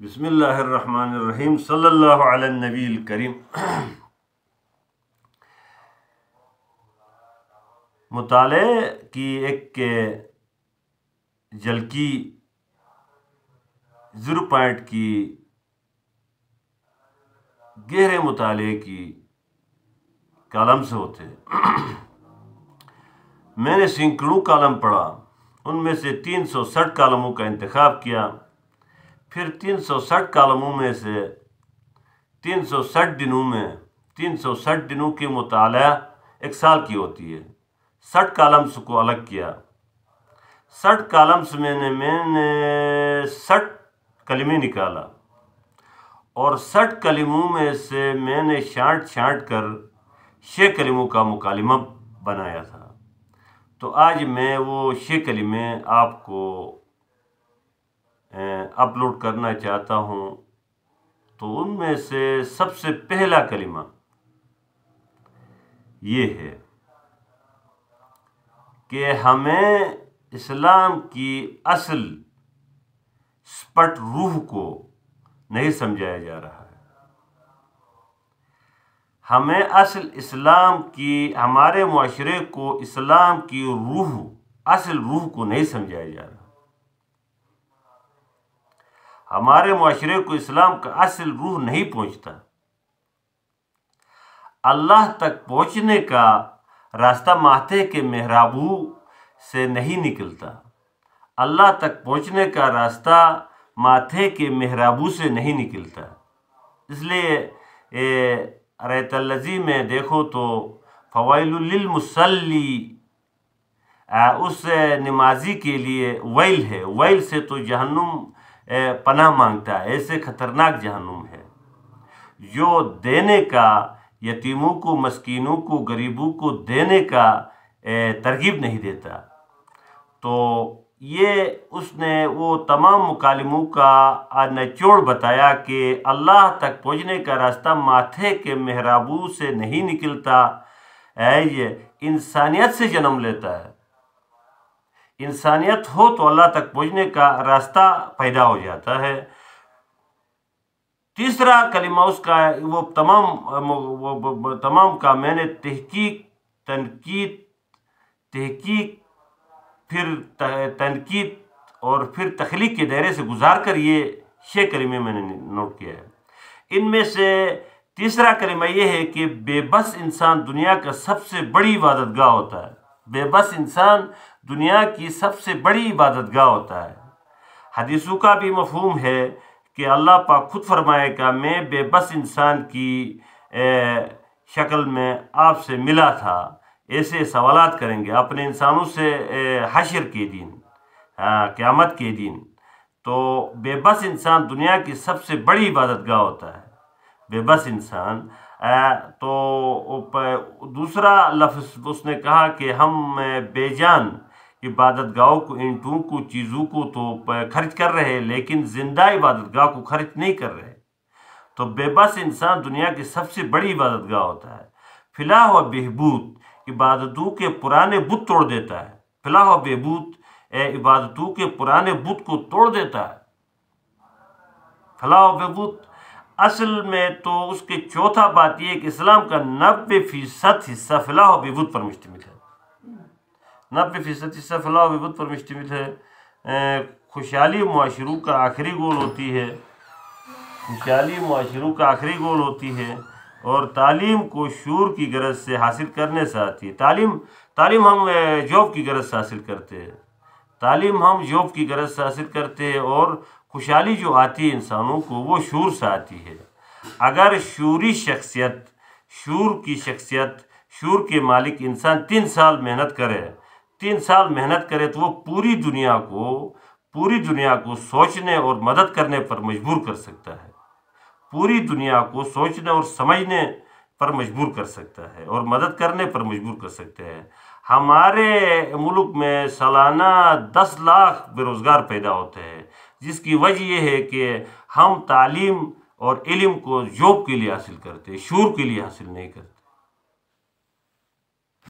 بسم اللہ الرحمن الرحیم صلی اللہ علی النبی الکریم۔ مطالعے کی ایک جھلکی 0 پوائنٹ کی گہرے مطالعے کی کالم سے ہوتے ہیں۔ میں نے سینکڑوں کالم پڑھا، ان میں سے 360 کالموں کا انتخاب کیا، پھر 360 کالموں میں سے 360 دنوں کے مطالعہ 1 سال کی ہوتی ہے۔ 60 کالمز کو الگ کیا۔ 60 کالمز میں نے 60 کلمے نکالا اور 60 کلموں میں سے میں نے چھانٹ کر 6 کلموں کا مکالمہ بنایا تھا۔ تو آج میں وہ 6 کلمے آپ کو اپلوڈ کرنا چاہتا ہوں۔ تو ان میں سے سب سے پہلا کلمہ یہ ہے کہ ہمیں اسلام کی اصل سپٹ روح کو نہیں سمجھایا جا رہا ہے۔ ہمیں ہمارے معاشرے کو اسلام کی اصل روح کو نہیں سمجھایا جا رہا۔ ہمارے معاشرے کو اسلام کا اصل روح نہیں پہنچتا۔ اللہ تک پہنچنے کا راستہ ماتھے کے محرابو سے نہیں نکلتا۔ اللہ تک پہنچنے کا راستہ ماتھے کے محرابو سے نہیں نکلتا۔ اس لیے آیت الذی میں دیکھو تو فویل للمصلی، اس نمازی کے لیے ویل ہے۔ ویل سے تو جہنم پناہ مانگتا ہے، ایسے خطرناک جہنم ہے جو دینے کا، یتیموں کو، مسکینوں کو، غریبوں کو دینے کا ترغیب نہیں دیتا۔ تو یہ اس نے وہ تمام مکالموں کا نچوڑ بتایا کہ اللہ تک پہنچنے کا راستہ ماتھے کے محرابو سے نہیں نکلتا، یہ انسانیت سے جنم لیتا ہے۔ انسانیت ہو تو اللہ تک پہنچنے کا راستہ پیدا ہو جاتا ہے۔ تیسرا کلمہ اس کا وہ تمام کا میں نے تحقیق پھر تنقید اور پھر تخلیق کے دائرے سے گزار کر یہ 6 کلمے میں نے نوٹ کیا ہے۔ ان میں سے تیسرا کلمہ یہ ہے کہ بے بس انسان دنیا کا سب سے بڑی عبادت گاہ ہوتا ہے۔ بے بس انسان دنیا کی سب سے بڑی عبادت گاہ ہوتا ہے۔ حدیثوں کا بھی مفہوم ہے کہ اللہ پاک خود فرمائے گا، میں بے بس انسان کی شکل میں آپ سے ملا تھا۔ ایسے سوالات کریں گے اپنے انسانوں سے حشر کے دن، قیامت کے دن۔ تو بے بس انسان دنیا کی سب سے بڑی عبادت گاہ ہوتا ہے، بے بس انسان۔ تو دوسرا لفظ اس نے کہا کہ ہم بے جان عبادت گاہوں کو، اینٹوں کو، چیزوں کو تو خرچ کر رہے لیکن زندہ عبادت گاہ کو خرچ نہیں کر رہے۔ تو بے بس انسان دنیا کی سب سے بڑی عبادت گاہ ہوتا ہے۔ فلاح و بہبود عبادتوں کے پرانے بت توڑ دیتا ہے۔ فلاح و بہبود عبادتوں کے پرانے بت کو توڑ دیتا ہے۔ فلاح و بہبود اصل میں تو اس کے چوتھا بات یہ ہے کہ اسلام کا 90% حصہ فلاح و بہبود پر مشتمل ہے۔ 90% حصہ فلاح و بہبود پر مشتمل ہے۔ خوشحالی معاشروں کا آخری گول ہوتی ہے، خوشحالی معاشروں کا آخری گول ہوتی ہے اور تعلیم کو شعور کی غرض سے حاصل کرنے سے آتی ہے۔ تعلیم ہم جاب کی غرض سے حاصل کرتے ہیں، تعلیم ہم جاب کی غرض سے حاصل کرتے ہیں، اور خوشحالی جو آتی ہے انسانوں کو وہ شعور سے آتی ہے۔ اگر شعوری شخصیت، شعور کے مالک انسان 3 سال محنت کرے تو وہ پوری دنیا کو سوچنے اور مدد کرنے پر مجبور کر سکتا ہے۔ پوری دنیا کو سوچنے اور سمجھنے پر مجبور کر سکتا ہے اور مدد کرنے پر مجبور کر سکتے ہیں۔ ہمارے ملک میں سالانہ 10 لاکھ بے روزگار پیدا ہوتے ہیں، جس کی وجہ یہ ہے کہ ہم تعلیم اور علم کو جاب کے لیے حاصل کرتے ہیں، شعور کے لیے حاصل نہیں کرتے۔